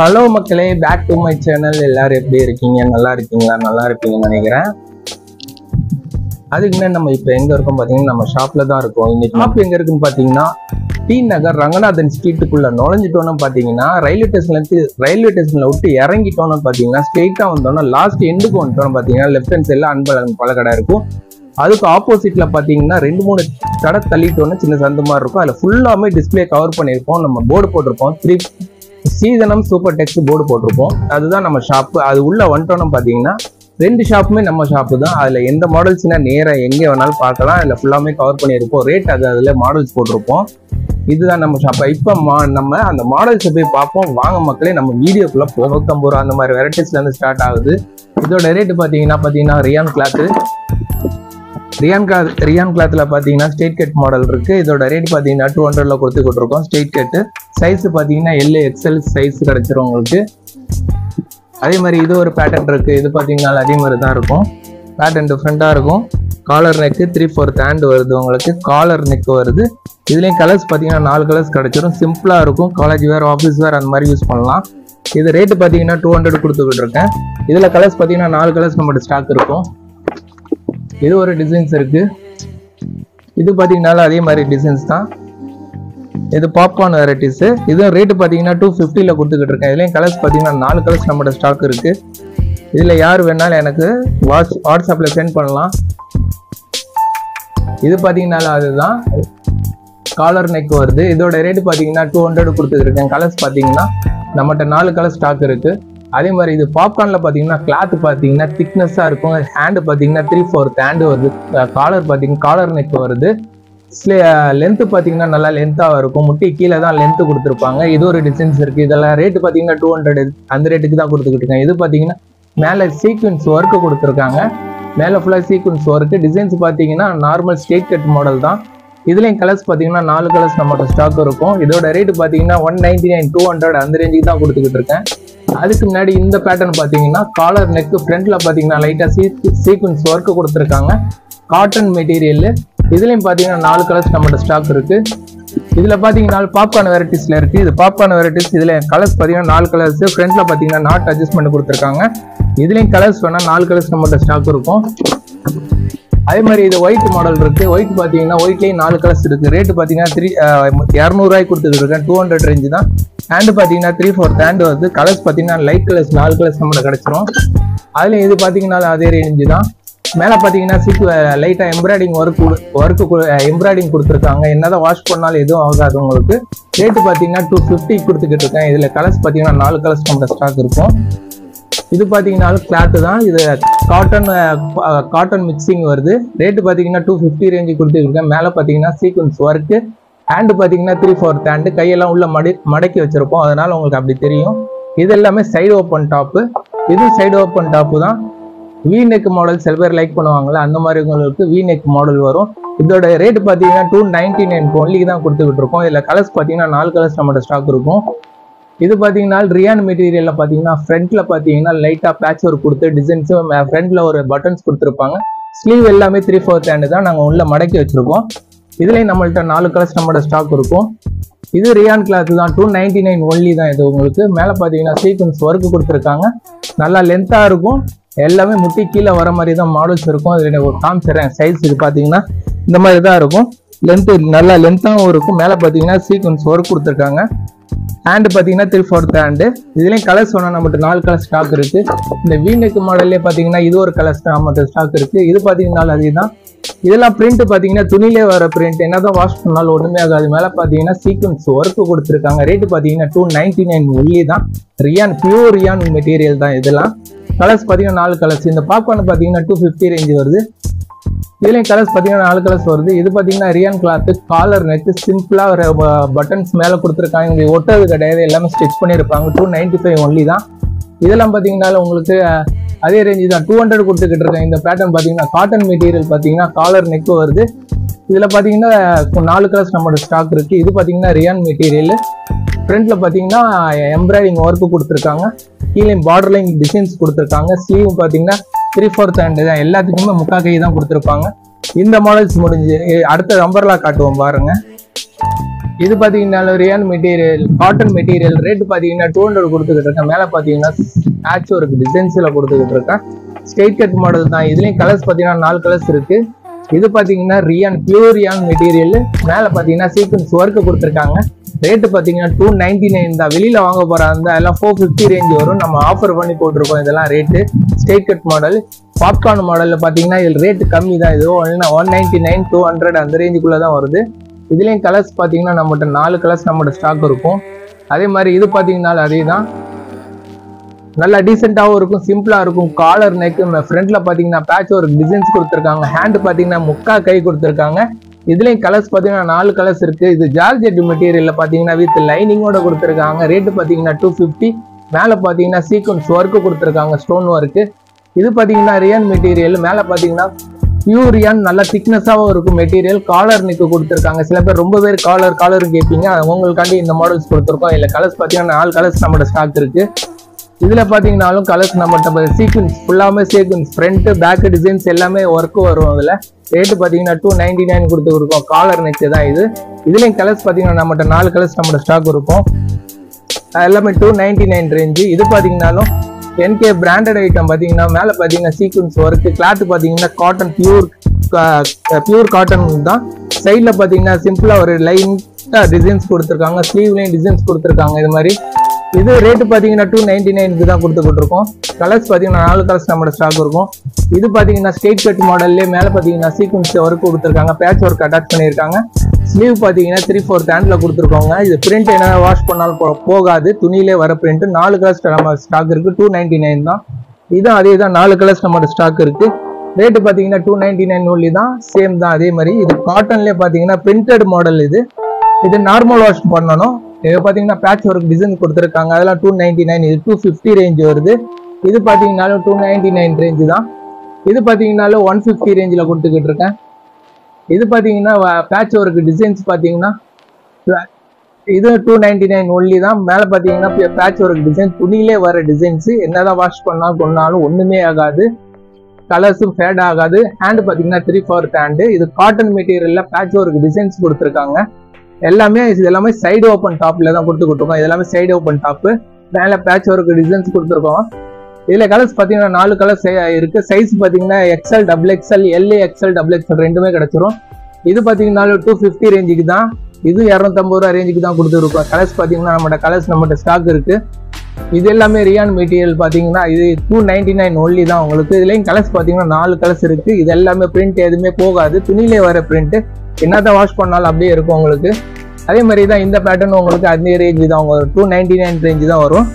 Hello மக்களே, back to my channel. எல்லாரும் எப்படி இருக்கீங்க? நல்லா இருக்கீங்களா? நல்லா இருப்பீங்கன்னு நினைக்கிறேன். அதுக்கு முன்னாடி நம்ம இப்போ எங்க இருக்கோம் பார்த்தீங்கன்னா, நம்ம ஷாப்ல தான் இருக்கோம். இன்னைக்கு ஷாப் எங்க இருக்குன்னு பார்த்தீங்கன்னா, டி நகர் ரங்கநாதன் ஸ்ட்ரீட்டுக்குள்ள நுழைஞ்சிட்டோன்னு பார்த்தீங்கன்னா, ரயில்வே ஸ்டேஷன்ல விட்டு இறங்கிட்டோன்னு பார்த்தீங்கன்னா, ஸ்ட்ரெயிட்டா வந்தோம்னா லாஸ்ட் எண்டுக்கு வந்துட்டோம்னு பார்த்தீங்கன்னா, லெஃப்ட் ஹேண்ட் சைட்ல அன்பழகன் பழக்கடை இருக்கும். அதுக்கு ஆப்போசிட்ல பார்த்தீங்கன்னா 2-3 கடை தள்ளிட்டோன்னு சின்ன சந்து மாதிரி இருக்கும். அதில் ஃபுல்லாமே டிஸ்பிளே கவர் பண்ணியிருப்போம். நம்ம போர்டு போட்டிருப்போம், 3 சீசனம் சூப்பர் டெக்ஸ் போர்டு போட்டிருப்போம். அதுதான் நம்ம ஷாப்பு. அது உள்ள வந்துட்டோம்னு பார்த்தீங்கன்னா 2 ஷாப்புமே நம்ம ஷாப்பு தான். அதில் எந்த மாடல்ஸ்னா நேராக எங்கே வேணாலும் பார்க்கலாம். அதில் ஃபுல்லாமே கவர் பண்ணியிருப்போம். ரேட் அதில் மாடல்ஸ் போட்டிருப்போம். இதுதான் நம்ம ஷாப்பை. இப்போ நம்ம அந்த மாடல்ஸை போய் பார்ப்போம். வாங்க மக்களே, நம்ம வீடியோக்குள்ள 150 ரூபா அந்த மாதிரி வெரைட்டிஸ்லேருந்து ஸ்டார்ட் ஆகுது. இதோட ரேட்டு பார்த்தீங்கன்னா ரியான் கிளாத்தில் பார்த்தீங்கன்னா ஸ்ட்ரெயிட் கட் மாடல் இருக்குது. இதோட ரேட் பார்த்தீங்கன்னா 200ல் கொடுத்துருக்கோம். ஸ்ட்ரெயிட் கட்டு சைஸ் பார்த்தீங்கன்னா LXL சைஸ் கிடச்சிரும் உங்களுக்கு. அதே மாதிரி இது ஒரு பேட்டர்ன் இருக்குது. இது பார்த்தீங்கன்னா அதே மாதிரி தான் இருக்கும். பேட்டர்ன் டிஃப்ரெண்ட்டாக இருக்கும். காலர் நெக்கு 3/4 ஹேண்ட் வருது உங்களுக்கு. காலர் நெக் வருது. இதுலேயும் கலர்ஸ் பார்த்தீங்கன்னா 4 கலர்ஸ் கிடச்சிரும். சிம்பிளாக இருக்கும். காலேஜ் வேர், ஆஃபீஸ் வேர் அந்த மாதிரி யூஸ் பண்ணலாம். இது ரேட்டு பார்த்தீங்கன்னா 200 கொடுத்துக்கிட்டு இருக்கேன். இதில் கலர்ஸ் பார்த்தீங்கன்னா 4 கலர்ஸ் நம்மகிட்ட ஸ்டாக் இருக்கும். இது ஒரு டிசைன்ஸ் இருக்கு. இது பார்த்தீங்கன்னா அதே மாதிரி டிசைன்ஸ் தான். இது பாப்கார்ன் வெரைட்டிஸ். இது ரேட்டு பார்த்தீங்கன்னா 250ல் கொடுத்துக்கிட்டு இருக்கேன். இதுலேயும் கலர்ஸ் பார்த்தீங்கன்னா 4 கலர்ஸ் நம்மளோட ஸ்டாக் இருக்கு. இதில் யார் வேணாலும் எனக்கு வாட்ஸ்அப்பில் சென்ட் பண்ணலாம். இது பார்த்தீங்கன்னா அதுதான் காலர் நெக் வருது. இதோட ரேட்டு பார்த்தீங்கன்னா 200 கொடுத்துக்கிட்டு இருக்கேன். கலர்ஸ் பார்த்தீங்கன்னா நம்மகிட்ட 4 கலர் ஸ்டாக் இருக்கு. அதே மாதிரி இது பாப்கார்ன்ல பார்த்தீங்கன்னா கிளாத் பார்த்தீங்கன்னா திக்னஸாக இருக்கும். ஹேண்டு பார்த்தீங்கன்னா 3/4 ஹேண்டு வருது. காலர் நெக் வருது. லென்த்து பார்த்தீங்கன்னா நல்லா லென்த்தாக இருக்கும். முட்டி கீழே தான் லென்த்து கொடுத்துருப்பாங்க. இது ஒரு டிசைன்ஸ் இருக்குது. இதெல்லாம் ரேட்டு பார்த்தீங்கன்னா 200 அந்த ரேட்டுக்கு தான் கொடுத்துக்கிட்டு இருக்கேன். இது பார்த்தீங்கன்னா மேலே சீக்வன்ஸ் ஒர்க்கு கொடுத்துருக்காங்க. மேலே ஃபுல்லாக சீக்வன்ஸ் ஒர்க்கு. டிசைன்ஸ் பார்த்தீங்கன்னா நார்மல் ஸ்ட்ரெயிட் கட் மாடல் தான். இதுலேயும் கலர்ஸ் பார்த்தீங்கன்னா 4 கலர்ஸ் நம்மகிட்ட ஸ்டாக் இருக்கும். இதோட ரேட்டு பார்த்தீங்கன்னா 199 200 அந்த ரேஞ்சுக்கு தான் கொடுத்துக்கிட்டு இருக்கேன். அதுக்கு முன்னாடி இந்த பேட்டர்ன் பார்த்தீங்கன்னா காலர் நெக் ஃப்ரண்ட்ல பார்த்தீங்கன்னா லைட்டாக சீக்வன்ஸ் ஒர்க்கு கொடுத்துருக்காங்க. Cotton material. இதுலேயும் பார்த்தீங்கன்னா 4 கலர்ஸ் நம்மகிட்ட ஸ்டாக் இருக்கு. இதில் பார்த்தீங்கன்னா பாப்கார்ன் வெரைட்டிஸ்ல இருக்கு. இது பாப்கார்ன் வெரைட்டிஸ். இதில் கலர்ஸ் பார்த்தீங்கன்னா 4 கலர்ஸ். ஃப்ரண்ட்ல பார்த்தீங்கன்னா நாட் அட்ஜஸ்ட்மெண்ட் கொடுத்துருக்காங்க. இதுலேயும் கலர்ஸ் வேணால் 4 கலர்ஸ் நம்மகிட்ட ஸ்டாக் இருக்கும். அதே மாதிரி இது ஒயிட் மாடல் இருக்கு. ஒயிட் பார்த்தீங்கன்னா ஒயிட்லேயும் 4 கலர்ஸ் இருக்கு. ரேட்டு பார்த்தீங்கன்னா 200 ரூபாய்க்கு கொடுத்துட்டு இருக்கேன். 200 ரேஞ்சு தான். ஹேண்டு பார்த்தீங்கன்னா 3/4 ஹேண்டு வருது. கலர்ஸ் பார்த்தீங்கன்னா லைட் கலர்ஸ் 4 கலர்ஸ் நம்மளுக்கு கிடைச்சிரும். அதுலேயும் இது பார்த்தீங்கன்னா அதே ரேஞ்சு தான். மேலே பார்த்தீங்கன்னா லைட்டாக எம்ப்ராய்டிங் கொடுத்துருக்காங்க. என்னதான் வாஷ் பண்ணாலும் எதுவும் ஆகாது உங்களுக்கு. ரேட்டு பார்த்தீங்கன்னா 250 கொடுத்துக்கிட்டு இருக்கேன். இதில் கலர்ஸ் பார்த்தீங்கன்னா 4 கலர்ஸ் நம்மளோட ஸ்டாக் இருக்கும். இது பார்த்தீங்கன்னா கிளாத்து தான். இது காட்டன் மிக்சிங் வருது. ரேட்டு பார்த்தீங்கன்னா 250 ரேஞ்சு கொடுத்துருக்கேன். மேலே பார்த்தீங்கன்னா சீக்வன்ஸ் ஒர்க்கு. ஹேண்டு பார்த்தீங்கன்னா 3/4 ஹேண்டு. கையெல்லாம் உள்ள மடக்கி வச்சிருப்போம். அதனால உங்களுக்கு அப்படி தெரியும். இது எல்லாமே சைடு ஓப்பன் டாப்பு. இது சைடு ஓப்பன் டாப்பு தான். வி நெக் மாடல் சில பேர் லைக் பண்ணுவாங்களே, அந்த மாதிரி உங்களுக்கு வி நெக் மாடல் வரும். இதோட ரேட்டு பார்த்தீங்கன்னா 299 ஒன்லிக்கு தான் கொடுத்துக்கிட்டு இருக்கோம். இதில் கலர்ஸ் பார்த்தீங்கன்னா 4 கலர்ஸ் நம்மளோட ஸ்டாக் இருக்கும். இது பார்த்தீங்கன்னா ரியான் மெட்டீரியலில் பார்த்தீங்கன்னா ஃப்ரண்ட்ல பார்த்தீங்கன்னா லைட்டாக பேட்ச் ஒர்க் கொடுத்து டிசைன்ஸும் ஃப்ரண்ட்ல ஒரு பட்டன்ஸ் கொடுத்துருப்பாங்க. ஸ்லீவ் எல்லாமே 3/4 ஹேண்டு தான் நாங்கள் உள்ள மடக்கி வச்சிருக்கோம். இதுலேயும் நம்மள்ட்ட 4 கலர்ஸ் நம்மளோட ஸ்டாக் இருக்கும். இது ரியான் கிளாத் தான். 299 ஒன்லி தான் இது உங்களுக்கு. மேலே பார்த்தீங்கன்னா சீக்வன்ஸ் ஒர்க்கு கொடுத்துருக்காங்க. நல்லா லென்த்தாக இருக்கும். எல்லாமே முட்டி கீழே வர மாதிரி தான் மாடல்ஸ் இருக்கும். இதில் ஒரு காமிச்சிடுறேன் சைஸ். இது பார்த்தீங்கன்னா இந்த மாதிரி தான் இருக்கும். லென்த்து நல்லா லென்த்தாகவும் இருக்கும். மேலே பார்த்தீங்கன்னா சீக்வன்ஸ் ஒர்க் கொடுத்துருக்காங்க. ஹேண்டு பார்த்தீங்கன்னா 3/4 ஹேண்டு. இதுலேயும் கலர்ஸ் வேணால் நம்மகிட்ட 4 கலர் ஸ்டாக் இருக்கு. இந்த வீநெக் மாடல்லே பார்த்தீங்கன்னா இது ஒரு கலர் நம்மகிட்ட ஸ்டாக் இருக்கு. இது பார்த்தீங்கன்னா அதே தான். இதெல்லாம் பிரிண்ட் பார்த்தீங்கன்னா துணிலே வர பிரிண்ட். என்னதான் வாஷ் பண்ணாலும் ஒன்றுமே ஆகாது. மேலே பார்த்தீங்கன்னா சீக்வன்ஸ் ஒர்க்கு கொடுத்துருக்காங்க. ரேட்டு பார்த்தீங்கன்னா 299 ஒன்லி தான். பியூர் ரியான் மெட்டீரியல் தான் இதெல்லாம். கலர்ஸ் பார்த்தீங்கன்னா 4 கலர்ஸ். இந்த பாப்கார்ன் பார்த்தீங்கன்னா 250 ரேஞ்சு வருது. இதுலேயும் கலர்ஸ் பார்த்தீங்கன்னா 4 கலர்ஸ் வருது. இது பார்த்தீங்கன்னா ரியான் கிளாத்து. காலர் நெக்கு சிம்பிளாக ஒரு பட்டன்ஸ் மேலே கொடுத்துருக்காங்க. இங்கே ஒட்டது கிடையாது. எல்லாமே ஸ்டிச் பண்ணியிருப்பாங்க. 295 ஒன்லி தான். இதெல்லாம் பார்த்தீங்கன்னா உங்களுக்கு அதே ரேஞ்சு தான். 200 கொடுத்துக்கிட்டு இருக்கேன். இந்த பேட்டர்ன் பார்த்தீங்கன்னா காட்டன் மெட்டீரியல் பார்த்தீங்கன்னா காலர் நெக்கு வருது. இதில் பார்த்தீங்கன்னா 4 கலர்ஸ் நம்மளோட ஸ்டாக் இருக்குது. இது பார்த்தீங்கன்னா ரியான் மெட்டீரியல். ஃப்ரண்ட்ல பார்த்தீங்கன்னா எம்ப்ராய்டிங் ஒர்க்கு கொடுத்துருக்காங்க. கீழே பார்டர்லைங் டிசைன்ஸ் கொடுத்துருக்காங்க. ஸ்லீவ் பார்த்தீங்கன்னா 3/4 ஹேண்டு தான். எல்லாத்துக்குமே முக்கா கை தான் கொடுத்துருப்பாங்க. இந்த மாடல்ஸ் முடிஞ்சு அடுத்த அம்பர்லா காட்டுவோம் பாருங்க. இது பாத்தீங்கன்னா rayon material, cotton material. Rate பாத்தீங்கன்னா 200 கொடுத்துக்கிட்டு இருக்கேன். மேல பாத்தீங்கன்னா பேட்ச் ஒர்க் டிசைன்ஸ்ல கொடுத்துக்கிட்டு இருக்கேன். ஸ்ட்ரெயிட் கட் மாடல் தான். இதுலயும் கலர்ஸ் பாத்தீங்கன்னா 4 கலர்ஸ் இருக்கு. இது பாத்தீங்கன்னா ரியான், பியூர் ரியான் மெட்டீரியல். மேல பாத்தீங்கன்னா சீக்வன்ஸ் ஒர்க் கொடுத்துருக்காங்க. ரேட்டு பாத்தீங்கன்னா 299 தான். வெளியில வாங்க போறாங்க எல்லாம் 450 ரேஞ்ச் வரும். நம்ம ஆஃபர் பண்ணி போட்டிருக்கோம் இதெல்லாம் rate. Straight cut model, popcorn மாடல்ல பாத்தீங்கன்னா இது ரேட்டு கம்மி தான். இது 199, 200 அந்த ரேஞ்சுக்குள்ள தான் வருது. இதுலயும் கலர்ஸ் பாத்தீங்கன்னா நம்மகிட்ட 4 கலர்ஸ் நம்மகிட்ட ஸ்டாக் இருக்கும். அதே மாதிரி இது பாத்தீங்கன்னா அதே தான். நல்லா டீசெண்டாகவும் இருக்கும், சிம்பிளா இருக்கும். காலர் நெக், ஃப்ரண்ட்ல பாத்தீங்கன்னா பேட்ச் ஒர்க் டிசைன்ஸ் கொடுத்துருக்காங்க. ஹேண்ட் பாத்தீங்கன்னா முக்கா கை கொடுத்துருக்காங்க. இதுலயும் கலர்ஸ் பாத்தீங்கன்னா 4 கலர்ஸ் இருக்கு. இது ஜார்ஜெட் மெட்டீரியல்ல பாத்தீங்கன்னா வித் லைனிங்கோட கொடுத்துருக்காங்க. ரேட்டு பாத்தீங்கன்னா 250. மேல பாத்தீங்கன்னா சீக்வன்ஸ் ஒர்க் கொடுத்துருக்காங்க, ஸ்டோன் ஒர்க். இது பாத்தீங்கன்னா ரியான் மெட்டீரியல். மேல பாத்தீங்கன்னா பியூர் ரியான், நல்லா திக்னஸாவும் இருக்கும் மெட்டீரியல். காலர் நெக் கொடுத்துருக்காங்க. சில பேர் ரொம்ப பேர் காலர் கேட்பீங்க, உங்களுக்காண்டி இந்த மாடல்ஸ் கொடுத்துருக்கோம். இல்ல கலர்ஸ் பாத்தீங்கன்னா 4 கலர்ஸ் நம்மளோட ஸ்டாக் இருக்கு. இதுல பாத்தீங்கன்னாலும் கலர்ஸ் நம்மகிட்ட சீக்வன்ஸ் ஃபுல்லாமே சீக்வன்ஸ், ஃப்ரண்ட் பேக் டிசைன்ஸ் எல்லாமே ஒர்க் வரும். அதுல ரேட்டு பாத்தீங்கன்னா 299 கொடுத்து இருக்கும். காலர் நெக் தான் இது. இதுலயும் கலர்ஸ் பாத்தீங்கன்னா நம்மகிட்ட 4 கலர்ஸ் நம்மளோட ஸ்டாக் இருக்கும். எல்லாமே 299 ரேஞ்சு. இது பாத்தீங்கன்னாலும் NK பிராண்டட் ஐட்டம். பாத்தீங்கன்னா மேல பாத்தீங்கன்னா சீக்வன்ஸ் ஒர்க், கிளாத் பாத்தீங்கன்னா காட்டன், பியூர் காட்டன் தான். சைட்ல பாத்தீங்கன்னா சிம்பிளா ஒரு லைன் டிசைன்ஸ் கொடுத்துருக்காங்க. ஸ்லீவ்லயும் டிசைன்ஸ் கொடுத்துருக்காங்க. இது மாதிரி இது ரேட்டு பாத்தீங்கன்னா 299 தான் கொடுத்துக்கிட்டு இருக்கோம். கலர்ஸ் பாத்தீங்கன்னா 4 கலர்ஸ் நம்மளோட ஸ்டாக் இருக்கும். இது பாத்தீங்கன்னா ஸ்ட்ரெயிட் கட் மாடல்லே மேல பாத்தீங்கன்னா சீக்வன்ஸ் ஒர்க் கொடுத்துருக்காங்க, பேட்ச் ஒர்க் அட்டாச் பண்ணியிருக்காங்க. ஸ்லீவ் பாத்தீங்கன்னா 3/4 ஹேண்ட்ல கொடுத்துருக்காங்க. இது பிரிண்ட் என்ன வாஷ் பண்ணாலும் போகாது, துணியிலே வர பிரிண்ட். 4 கலர்ஸ் நம்ம ஸ்டாக் இருக்கு. 299 தான். இதுவும் அதே தான், 4 கலர்ஸ் நம்மளோட ஸ்டாக் இருக்கு. ரேட்டு பாத்தீங்கன்னா 299 ஒன்லி தான், சேம் தான். அதே மாதிரி இது காட்டன்லேயே பாத்தீங்கன்னா பிரிண்டட் மாடல். இது நார்மல் வாஷ் பண்ணணும். இது பாத்தீங்கன்னா பேட்ச் ஒர்க் டிசைன் கொடுத்துருக்காங்க. அதெல்லாம் 299. இது 250 ரேஞ்ச் வருது. இது பாத்தீங்கன்னாலும் 299 ரேஞ்ச் தான். இது பாத்தீங்கன்னாலும் 150 ரேஞ்சில் கொடுத்துக்கிட்டு இருக்கேன். இது பாத்தீங்கன்னா பேட்ச் ஒர்க் டிசைன்ஸ் பாத்தீங்கன்னா இது 299 ஒன்லி தான். மேல பாத்தீங்கன்னா பேட்ச் ஒர்க் டிசைன், துணியிலே வர டிசைன்ஸ். என்னதான் வாஷ் பண்ணாலும் ஒண்ணுமே ஆகாது, கலர்ஸும் ஃபேட் ஆகாது. ஹேண்ட் பாத்தீங்கன்னா 3/4 ஹேண்டு. இது காட்டன் மெட்டீரியல்ல பேட்ச் ஒர்க் டிசைன்ஸ் கொடுத்துருக்காங்க. இது எல்லாமே சைடு ஓப்பன் டாப்ல தான் கொடுத்துருக்கோம். இதெல்லாமே சைடு ஓப்பன் டாப், மேல பேட்ச் ஒர்க் டிசைன்ஸ் கொடுத்துருக்கோம். இதுல கலர்ஸ் பாத்தீங்கன்னா 4 கலர்ஸ் இருக்கு. சைஸ் பாத்தீங்கன்னா XL, XXL, LA, XL, XXL ரெண்டுமே கிடைச்சிரும். இது பாத்தீங்கன்னா 250 ரேஞ்சுக்கு தான். இது 250 ரூபா ரேஞ்சுக்கு தான் கொடுத்துருக்கோம். கலர்ஸ் பாத்தீங்கன்னா நம்மகிட்ட ஸ்டாக் இருக்கு. இது எல்லாமே ரியான் மெட்டீரியல். பாத்தீங்கன்னா இது 299 ஒன்லி தான் உங்களுக்கு. இதுலயும் கலர்ஸ் பாத்தீங்கன்னா 4 கலர்ஸ் இருக்கு. இது எல்லாமே பிரிண்ட் எதுவுமே போகாது, துணியிலே வர பிரிண்ட். என்னதான் வாஷ் பண்ணாலும் அப்படியே இருக்கும் உங்களுக்கு. அதே மாதிரி தான் இந்த பேட்டர்ன் உங்களுக்கு அதே ரேஞ்ச் தான், உங்களுக்கு 299 ரேஞ்ச் தான் வரும்.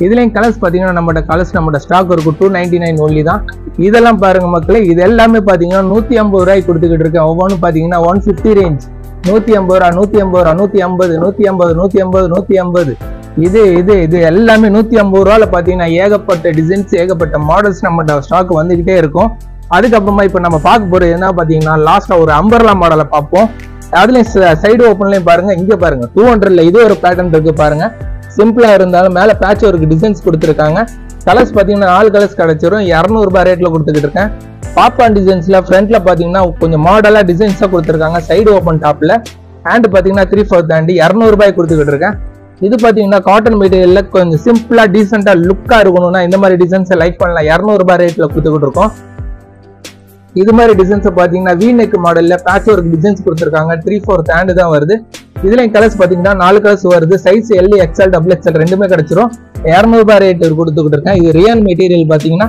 இதுலயும் கலர்ஸ் பாத்தீங்கன்னா நம்மகிட்ட ஸ்டாக் இருக்கும். 299 ஒன்லி தான். இதெல்லாம் பாருங்க மக்களே, இது எல்லாமே பாத்தீங்கன்னா 150 ரூபாய்க்கு கொடுத்துக்கிட்டு இருக்கேன். ஒவ்வொன்றும் பாத்தீங்கன்னா 150 ரேஞ்ச், 150 ரூபா, 150 ரூபா, 150, 150, 150, 150. இது எல்லாமே 150 ரூபால பாத்தீங்கன்னா ஏகப்பட்ட டிசைன்ஸ், ஏகப்பட்ட மாடல்ஸ் நம்மகிட்ட ஸ்டாக் வந்துகிட்டே இருக்கும். அதுக்கப்புறமா இப்ப நம்ம பார்க்க போறது என்ன பாத்தீங்கன்னா லாஸ்டா ஒரு அம்பர்லா மாடலை பார்ப்போம். அதுலயும் சைடு ஓப்பன்லயும் பாருங்க, இங்க பாருங்க 200ல இது ஒரு பேட்டர்ன் இருக்கு பாருங்க. சிம்பிளா இருந்தாலும் மேல பேட்ச் ஒர்க் டிசைன்ஸ் கொடுத்துருக்காங்க. கலர்ஸ் பாத்தீங்கன்னா 4 கலர்ஸ் கிடைச்சிரும். 200 ரூபாய் ரேட்ல கொடுத்துக்கிட்டு இருக்கேன். பாப்கார்ன் டிசைன்ஸ்ல ஃப்ரண்ட்ல பாத்தீங்கன்னா கொஞ்சம் மாடலா டிசைன்ஸா கொடுத்துருக்காங்க. சைடு ஓப்பன் டாப்ல ஹேண்ட் பாத்தீங்கன்னா 3/4 ஹேண்ட், 200 ரூபாய் கொடுத்துக்கிட்டு இருக்கேன். இது பாத்தீங்கன்னா காட்டன் மெட்டீரியல்ல கொஞ்சம் சிம்பிளா டீசெண்டா லுக்கா இருக்கணும்னா இந்த மாதிரி டிசைன்ஸ் லைக் பண்ணலாம். 200 ரூபாய் ரேட்ல கொடுத்துக்கிட்டு இருக்கோம். இது மாதிரி டிசைன்ஸ் பாத்தீங்கன்னா V-neck மாடல்ல பேட்ச் ஒர்க் டிசைன்ஸ் கொடுத்துருக்காங்க. 3/4 ஹேண்ட் தான் வருது. இதுலயும் கலர்ஸ் பாத்தீங்கன்னா 4 கலர்ஸ் வருது. சைஸ் LA, XL, XXL ரெண்டுமே கிடைச்சிரும். 200 ரூபாய் ரேட் கொடுத்துக்கிட்டு இருக்கேன். இது ரியான் மெட்டீரியல் பாத்தீங்கன்னா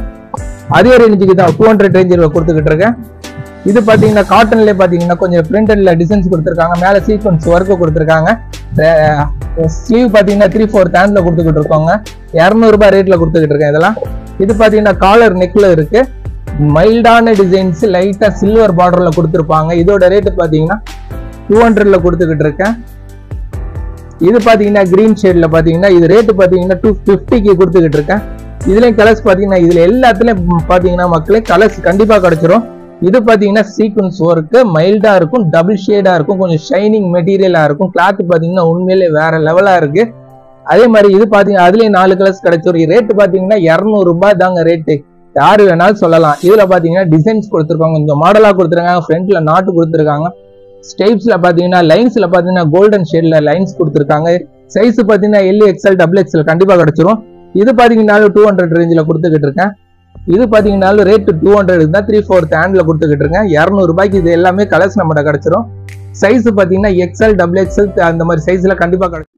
அதே ரேஞ்சுக்கு தான் 200 ரேஞ்சில் கொடுத்துக்கிட்டு இருக்கேன். இது பாத்தீங்கன்னா காட்டன்ல பாத்தீங்கன்னா கொஞ்சம் பிரிண்டட்ல டிசைன்ஸ் கொடுத்துருக்காங்க. மேல சீக்வன்ஸ் ஒர்க் கொடுத்துருக்காங்க. ஸ்லீவ் பாத்தீங்கன்னா 3/4 ஹேண்ட்ல கொடுத்துக்கிட்டு இருக்கோங்க. 200 ரூபாய் ரேட்ல கொடுத்துக்கிட்டு இருக்கேன் இதெல்லாம். இது பாத்தீங்கன்னா காலர் நெக்ல இருக்கு. மைல்டான டிசைன்ஸ், லைட்டா சில்வர் பார்டர்ல கொடுத்துருப்பாங்க. இதோட ரேட்டு பாத்தீங்கன்னா 200ல கொடுத்துக்கிட்டு இருக்கேன். இது பாத்தீங்கன்னா கிரீன் ஷேட்ல பாத்தீங்கன்னா இது ரேட்டு பாத்தீங்கன்னா 250க்கு கொடுத்துக்கிட்டு இருக்கேன். இதுலயும் கலர்ஸ் பாத்தீங்கன்னா இதுல எல்லாத்துலயும் பாத்தீங்கன்னா மக்களே கலர்ஸ் கண்டிப்பா கிடைச்சிரும். இது பாத்தீங்கன்னா சீக்வன்ஸ் ஒர்க் மைல்டா இருக்கும், டபுள் ஷேடா இருக்கும், கொஞ்சம் ஷைனிங் மெட்டீரியலா இருக்கும். கிளாத் பாத்தீங்கன்னா உண்மையிலே வேற லெவலா இருக்கு. அதே மாதிரி இது பாத்தீங்கன்னா அதுலயும் 4 கலர்ஸ் கிடைச்சிரும். ரேட்டு பாத்தீங்கன்னா 200 ரூபாய் தாங்க ரேட்டு. யாரு வேணாலும் சொல்லலாம். இதுல பாத்தீங்கன்னா டிசைன்ஸ் கொடுத்துருக்காங்க, கொஞ்சம் மாடலா கொடுத்துருக்காங்க. ஃப்ரண்ட்ல நாட்டு கொடுத்துருக்காங்க. ஸ்டெப்ஸ்ல பாத்தீங்கன்னா லைன்ஸ்ல பாத்தீங்கன்னா கோல்டன் ஷேட்ல லைன்ஸ் கொடுத்துருக்காங்க. சைஸ் பாத்தீங்கன்னா எல் எக்ஸ்எல் டபுள் எக்ஸ்எல் கண்டிப்பா கிடைச்சிரும். இது பாத்தீங்கன்னா 200 ரேஞ்சில் கொடுத்துக்கிட்டு இருக்கேன். இது பாத்தீங்கன்னா ரேட் 200 தான் 3/4 ஹேண்ட்ல கொடுத்துக்கிட்டு இருக்கேன். 200 ரூபாய்க்கு இது எல்லாமே கலர்ஸ் நம்மகிட்ட கிடைச்சிரும். சைஸ் பாத்தீங்கன்னா எக்ஸ்எல் டபுள் எக்ஸ்எல் அந்த மாதிரி சைஸ்ல கண்டிப்பா கிடைக்கும்.